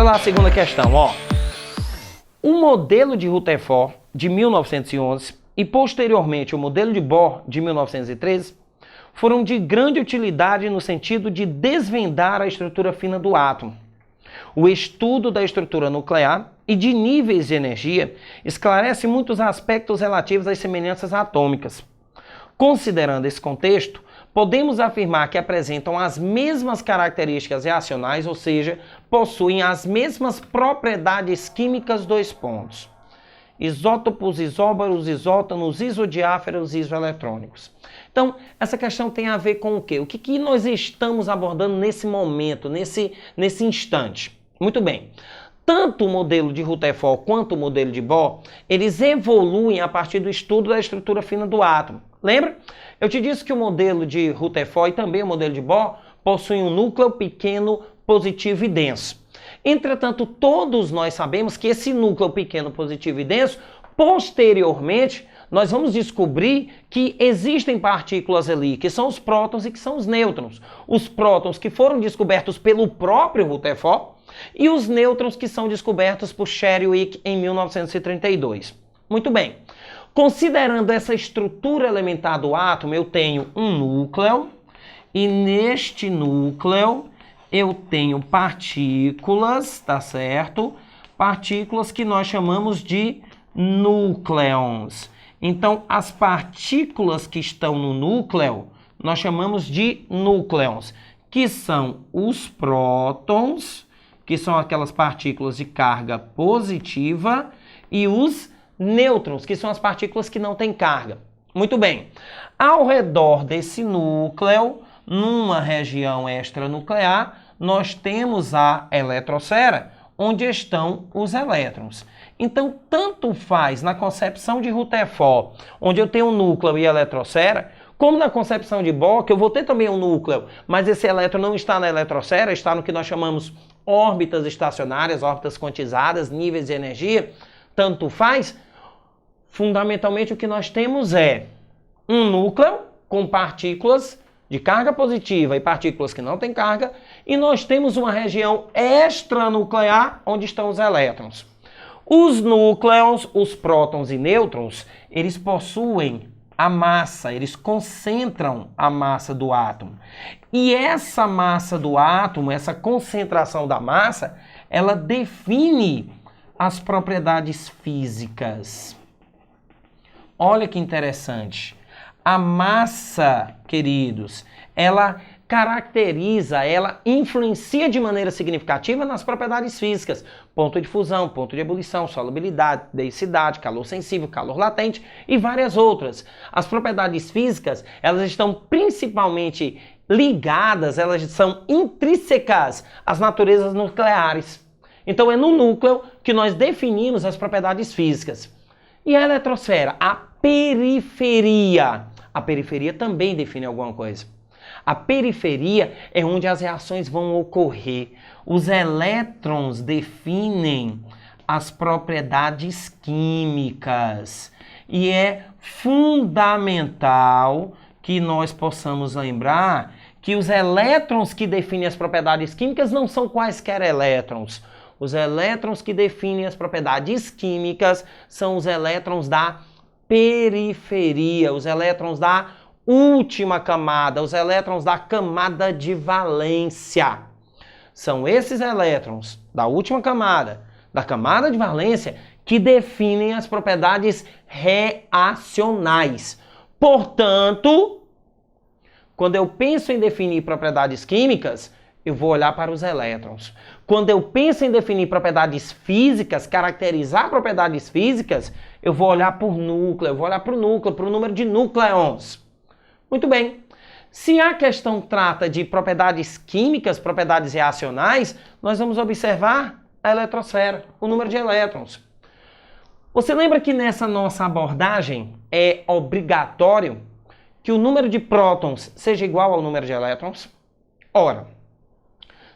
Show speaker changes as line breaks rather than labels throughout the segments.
lá a segunda questão, ó. O modelo de Rutherford de 1911 e posteriormente o modelo de Bohr de 1913 foram de grande utilidade no sentido de desvendar a estrutura fina do átomo. O estudo da estrutura nuclear e de níveis de energia esclarece muitos aspectos relativos às semelhanças atômicas. Considerando esse contexto, podemos afirmar que apresentam as mesmas características reacionais, ou seja, possuem as mesmas propriedades químicas dos pontos. Isótopos, isóbaros, isótonos, isodiáferos e isoeletrônicos. Então, essa questão tem a ver com o quê? O que nós estamos abordando nesse momento, nesse instante? Muito bem. Tanto o modelo de Rutherford quanto o modelo de Bohr, eles evoluem a partir do estudo da estrutura fina do átomo. Lembra? Eu te disse que o modelo de Rutherford e também o modelo de Bohr possuem um núcleo pequeno, positivo e denso. Entretanto, todos nós sabemos que esse núcleo pequeno, positivo e denso, posteriormente, nós vamos descobrir que existem partículas ali, que são os prótons e que são os nêutrons. Os prótons que foram descobertos pelo próprio Rutherford e os nêutrons que são descobertos por Chadwick em 1932. Muito bem. Considerando essa estrutura elementar do átomo, eu tenho um núcleo e neste núcleo eu tenho partículas, tá certo? Partículas que nós chamamos de núcleons. Então, as partículas que estão no núcleo, nós chamamos de núcleons, que são os prótons, que são aquelas partículas de carga positiva, e os nêutrons, que são as partículas que não têm carga. Muito bem. Ao redor desse núcleo, numa região extranuclear, nós temos a eletrosfera, onde estão os elétrons. Então, tanto faz na concepção de Rutherford, onde eu tenho um núcleo e eletrosfera, como na concepção de Bohr, que eu vou ter também um núcleo, mas esse elétron não está na eletrosfera, está no que nós chamamos órbitas estacionárias, órbitas quantizadas, níveis de energia, tanto faz. Fundamentalmente, o que nós temos é um núcleo com partículas de carga positiva e partículas que não têm carga, e nós temos uma região extranuclear onde estão os elétrons. Os núcleos, os prótons e nêutrons, eles possuem a massa, eles concentram a massa do átomo. E essa massa do átomo, essa concentração da massa, ela define as propriedades físicas. Olha que interessante. A massa, queridos, ela caracteriza, ela influencia de maneira significativa nas propriedades físicas. Ponto de fusão, ponto de ebulição, solubilidade, densidade, calor sensível, calor latente e várias outras. As propriedades físicas, elas estão principalmente ligadas, elas são intrínsecas às naturezas nucleares. Então é no núcleo que nós definimos as propriedades físicas. E a eletrosfera, a periferia. A periferia também define alguma coisa. A periferia é onde as reações vão ocorrer. Os elétrons definem as propriedades químicas. E é fundamental que nós possamos lembrar que os elétrons que definem as propriedades químicas não são quaisquer elétrons. Os elétrons que definem as propriedades químicas são os elétrons da periferia, os elétrons da última camada, os elétrons da camada de valência. São esses elétrons da última camada, da camada de valência, que definem as propriedades reacionais. Portanto, quando eu penso em definir propriedades químicas, eu vou olhar para os elétrons. Quando eu penso em definir propriedades físicas, caracterizar propriedades físicas, eu vou olhar por núcleo, eu vou olhar para o núcleo, para o número de núcleons. Muito bem. Se a questão trata de propriedades químicas, propriedades reacionais, nós vamos observar a eletrosfera, o número de elétrons. Você lembra que nessa nossa abordagem é obrigatório que o número de prótons seja igual ao número de elétrons? Ora,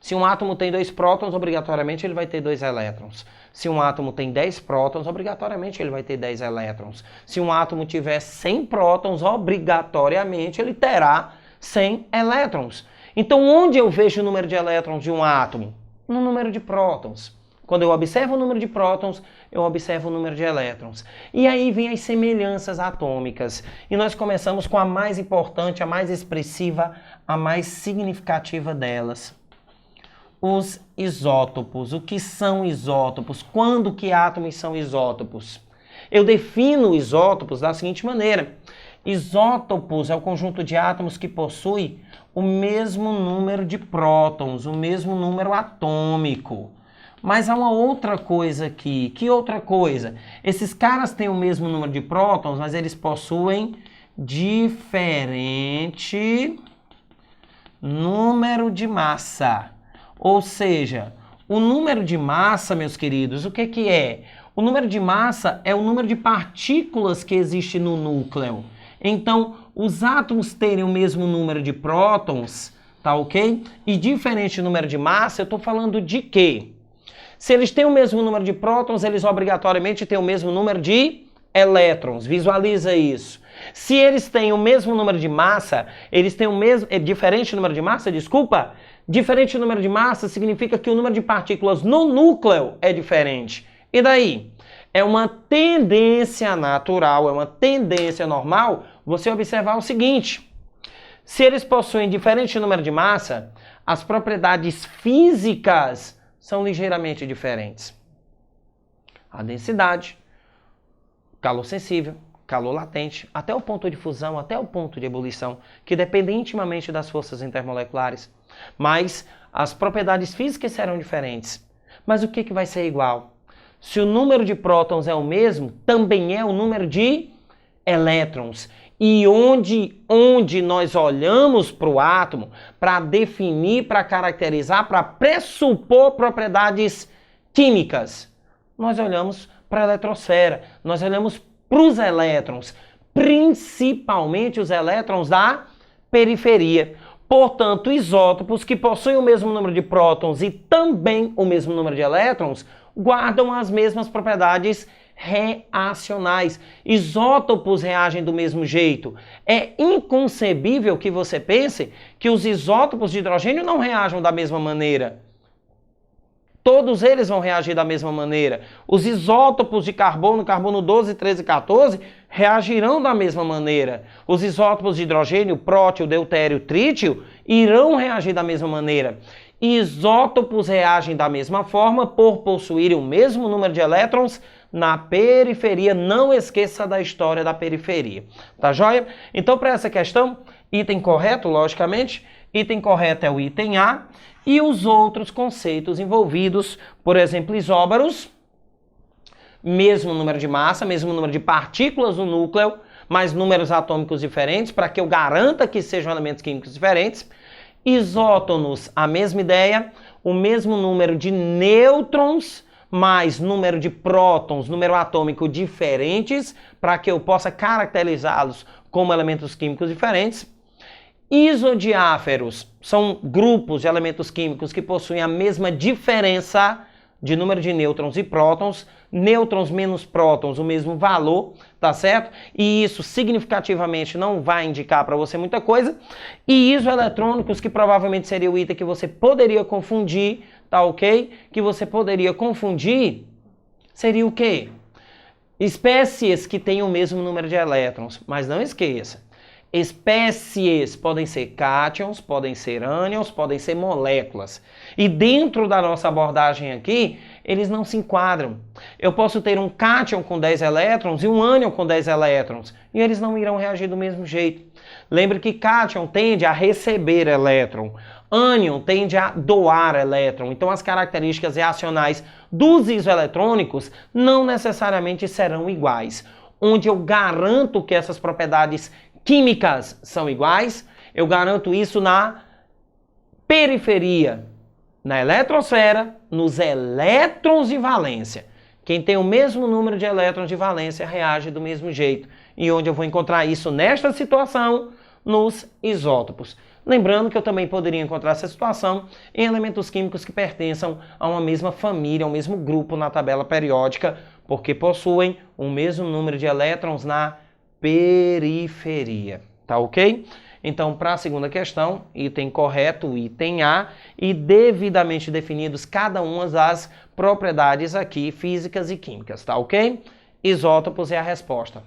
se um átomo tem 2 prótons, obrigatoriamente ele vai ter 2 elétrons. Se um átomo tem 10 prótons, obrigatoriamente ele vai ter 10 elétrons. Se um átomo tiver 100 prótons, obrigatoriamente ele terá 100 elétrons. Então, onde eu vejo o número de elétrons de um átomo? No número de prótons. Quando eu observo o número de prótons, eu observo o número de elétrons. E aí vem as semelhanças atômicas. E nós começamos com a mais importante, a mais expressiva, a mais significativa delas. Os isótopos. O que são isótopos? Quando que átomos são isótopos? Eu defino isótopos da seguinte maneira. Isótopos é o conjunto de átomos que possui o mesmo número de prótons, o mesmo número atômico. Mas há uma outra coisa aqui. Que outra coisa? Esses caras têm o mesmo número de prótons, mas eles possuem diferente número de massa. Ou seja, o número de massa, meus queridos, o que é? O número de massa é o número de partículas que existe no núcleo. Então, os átomos terem o mesmo número de prótons, tá ok? E diferente número de massa, eu estou falando de quê? Se eles têm o mesmo número de prótons, eles obrigatoriamente têm o mesmo número de elétrons. Visualiza isso. Se eles têm o mesmo número de massa, eles têm o mesmo... diferente número de massa, desculpa? Diferente número de massa significa que o número de partículas no núcleo é diferente. E daí? É uma tendência natural, é uma tendência normal você observar o seguinte. Se eles possuem diferente número de massa, as propriedades físicas são ligeiramente diferentes. A densidade, calor sensível, calor latente, até o ponto de fusão, até o ponto de ebulição, que dependem intimamente das forças intermoleculares. Mas as propriedades físicas serão diferentes. Mas o que vai ser igual? Se o número de prótons é o mesmo, também é o número de elétrons. E onde nós olhamos para o átomo para definir, para caracterizar, para pressupor propriedades químicas, nós olhamos para a eletrosfera, nós olhamos para os elétrons, principalmente os elétrons da periferia. Portanto, isótopos que possuem o mesmo número de prótons e também o mesmo número de elétrons guardam as mesmas propriedades reacionais. Isótopos reagem do mesmo jeito. É inconcebível que você pense que os isótopos de hidrogênio não reajam da mesma maneira. Todos eles vão reagir da mesma maneira. Os isótopos de carbono, carbono 12, 13 e 14, reagirão da mesma maneira. Os isótopos de hidrogênio, prótio, deutério, trítio, irão reagir da mesma maneira. Isótopos reagem da mesma forma por possuírem o mesmo número de elétrons na periferia. Não esqueça da história da periferia. Tá joia? Então, para essa questão, item correto, logicamente, item correto é o item A. E os outros conceitos envolvidos, por exemplo, isóbaros, mesmo número de massa, mesmo número de partículas no núcleo, mas números atômicos diferentes, para que eu garanta que sejam elementos químicos diferentes. Isótonos, a mesma ideia, o mesmo número de nêutrons, mais número de prótons, número atômico diferentes, para que eu possa caracterizá-los como elementos químicos diferentes. Isodiáferos são grupos de elementos químicos que possuem a mesma diferença de número de nêutrons e prótons, nêutrons menos prótons, o mesmo valor, tá certo? E isso significativamente não vai indicar para você muita coisa. E isoeletrônicos, que provavelmente seria o item que você poderia confundir, tá ok? Que você poderia confundir, seria o quê? Espécies que têm o mesmo número de elétrons, mas não esqueça. Espécies podem ser cátions, podem ser ânions, podem ser moléculas. E dentro da nossa abordagem aqui, eles não se enquadram. Eu posso ter um cátion com 10 elétrons e um ânion com 10 elétrons, e eles não irão reagir do mesmo jeito. Lembre que cátion tende a receber elétron, ânion tende a doar elétron. Então as características reacionais dos isoeletrônicos não necessariamente serão iguais. Onde eu garanto que essas propriedades químicas são iguais, eu garanto isso na periferia, na eletrosfera, nos elétrons de valência. Quem tem o mesmo número de elétrons de valência reage do mesmo jeito. E onde eu vou encontrar isso nesta situação? Nos isótopos. Lembrando que eu também poderia encontrar essa situação em elementos químicos que pertençam a uma mesma família, ao mesmo grupo na tabela periódica, porque possuem o mesmo número de elétrons na periferia, tá ok? Então, para a segunda questão, item correto, item A, e devidamente definidos cada uma das propriedades aqui, físicas e químicas, tá ok? Isótopos é a resposta.